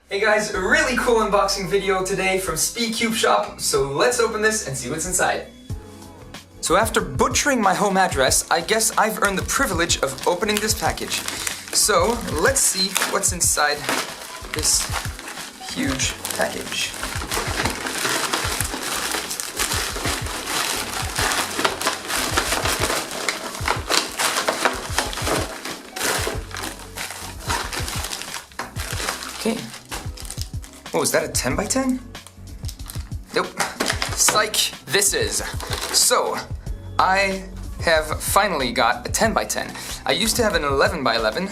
Hey guys, a really cool unboxing video today from Speed Cube Shop, so let's open this and see what's inside. So after butchering my home address, I guess I've earned the privilege of opening this package. So let's see what's inside this huge package. Okay. Oh, is that a 10 by 10? Nope. Psych, this is. So, I have finally got a 10 by 10. I used to have an 11 by 11.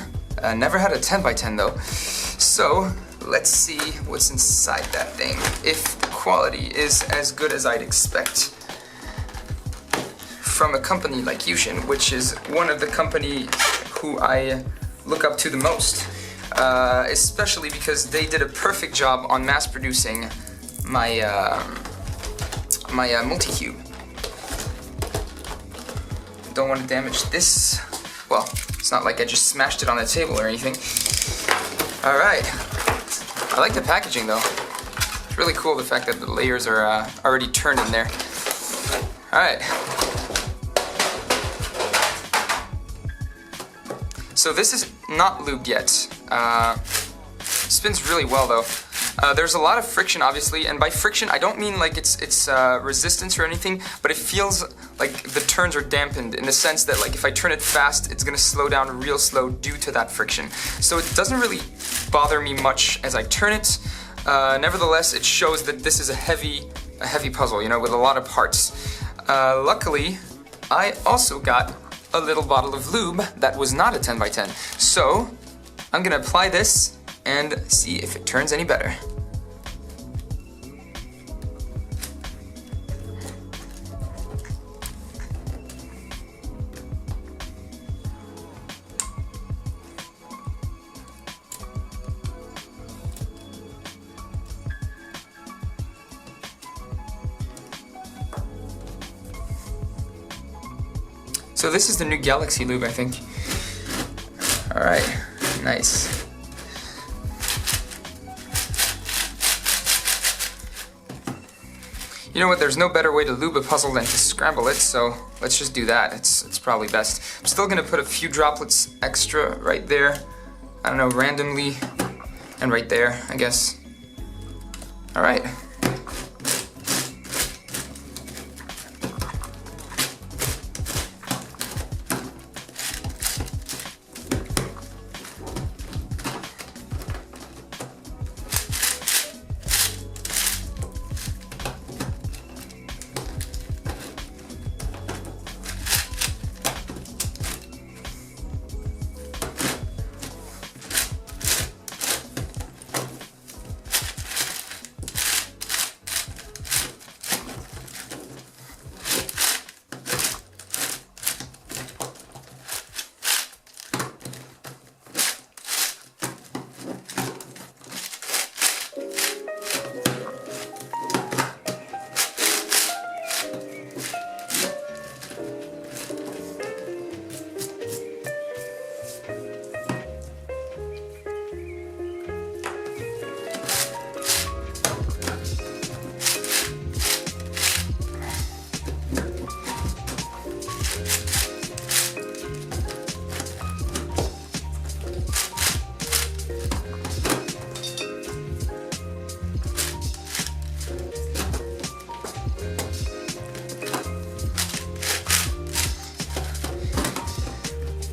Never had a 10 by 10 though. So, let's see what's inside that thing. If the quality is as good as I'd expect from a company like YuXin, which is one of the companies who I look up to the most. Especially because they did a perfect job on mass producing my multi-cube. Don't want to damage this. Well, it's not like I just smashed it on the table or anything. Alright. I like the packaging though. It's really cool the fact that the layers are already turned in there. Alright. So this is not lubed yet. Spins really well though. There's a lot of friction obviously, and by friction I don't mean like it's resistance or anything, but it feels like the turns are dampened in the sense that like if I turn it fast, it's gonna slow down real slow due to that friction. So it doesn't really bother me much as I turn it. Nevertheless, it shows that this is a heavy puzzle, you know, with a lot of parts. Luckily, I also got a little bottle of lube that was not a 10 by 10. So I'm gonna apply this and see if it turns any better. So this is the new Galaxy lube, I think. Alright, nice. You know what, there's no better way to lube a puzzle than to scramble it, so let's just do that. It's probably best. I'm still gonna put a few droplets extra right there. I don't know, randomly. And right there, I guess. Alright.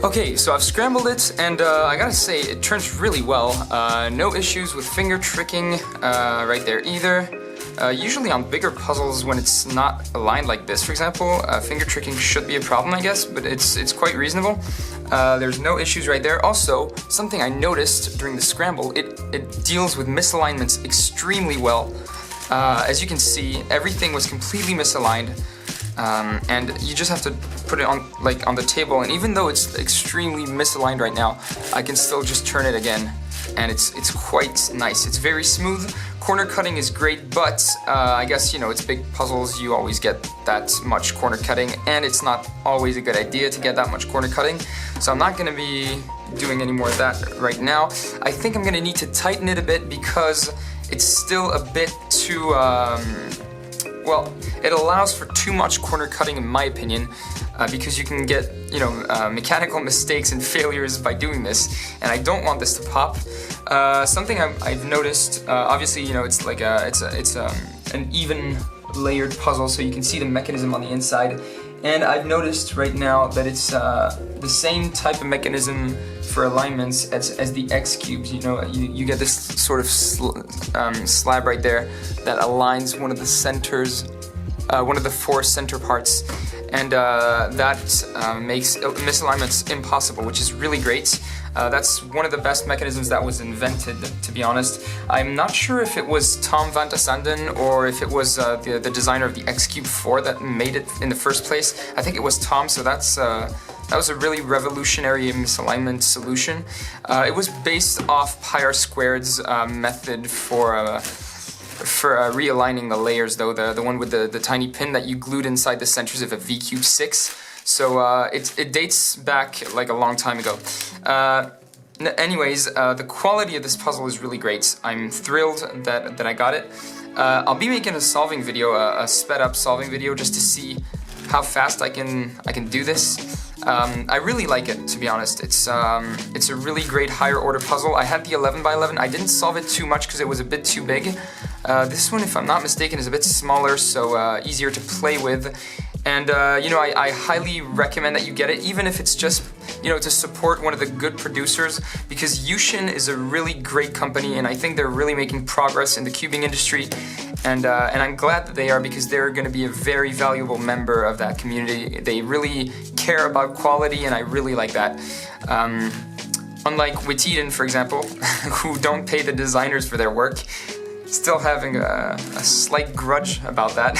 Okay, so I've scrambled it, and I gotta say, it turns really well. No issues with finger tricking right there either. Usually on bigger puzzles, when it's not aligned like this, for example, finger tricking should be a problem, I guess, but it's quite reasonable. There's no issues right there. Also, something I noticed during the scramble, it deals with misalignments extremely well. As you can see, everything was completely misaligned. And you just have to put it on the table, and even though it's extremely misaligned right now, I can still just turn it again, and it's quite nice. It's very smooth. Corner cutting is great, but I guess, you know, it's big puzzles, you always get that much corner cutting, and it's not always a good idea to get that much corner cutting. So I'm not gonna be doing any more of that right now. I think I'm gonna need to tighten it a bit because it's still a bit too, well, it allows for too much corner cutting in my opinion, because you can get, you know, mechanical mistakes and failures by doing this, and I don't want this to pop. Something I've noticed, obviously, you know, it's like it's an even layered puzzle, so you can see the mechanism on the inside, and I've noticed right now that it's the same type of mechanism for alignments as the X cubes. You know, you get this sort of slab right there that aligns one of the centers, one of the 4 center parts, and that makes misalignments impossible, which is really great. That's one of the best mechanisms that was invented, to be honest. I'm not sure if it was Tom van de Sanden or if it was the designer of the X-Cube 4 that made it in the first place. I think it was Tom, so that was a really revolutionary misalignment solution. It was based off pi r squared's method for realigning the layers, though, the one with the tiny pin that you glued inside the centers of a V-Cube 6. So it dates back like a long time ago. Anyways, the quality of this puzzle is really great. I'm thrilled that I got it. I'll be making a solving video, a sped up solving video, just to see how fast I can do this. I really like it, to be honest. It's a really great higher order puzzle. I had the 11 by 11. I didn't solve it too much because it was a bit too big. This one, if I'm not mistaken, is a bit smaller, so easier to play with. And you know, I highly recommend that you get it, even if it's just, you know, to support one of the good producers, because YuXin is a really great company, and I think they're really making progress in the cubing industry. And I'm glad that they are, because they're going to be a very valuable member of that community. They really care about quality, and I really like that. Unlike YuXin, for example, who don't pay the designers for their work. Still having a slight grudge about that.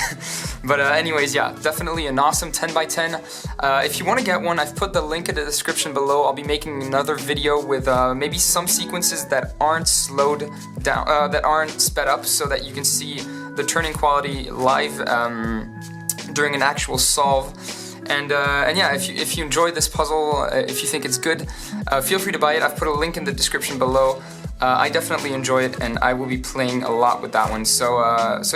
But anyways, yeah, definitely an awesome 10 by 10. If you want to get one, I've put the link in the description below. I'll be making another video with maybe some sequences that aren't slowed down, that aren't sped up, so that you can see the turning quality live during an actual solve. And yeah, if you enjoyed this puzzle, if you think it's good, feel free to buy it. I've put a link in the description below. I definitely enjoy it, and I will be playing a lot with that one. So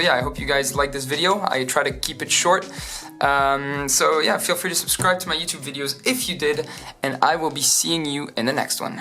yeah, I hope you guys like this video. I try to keep it short. So yeah, feel free to subscribe to my YouTube videos if you did, and I will be seeing you in the next one.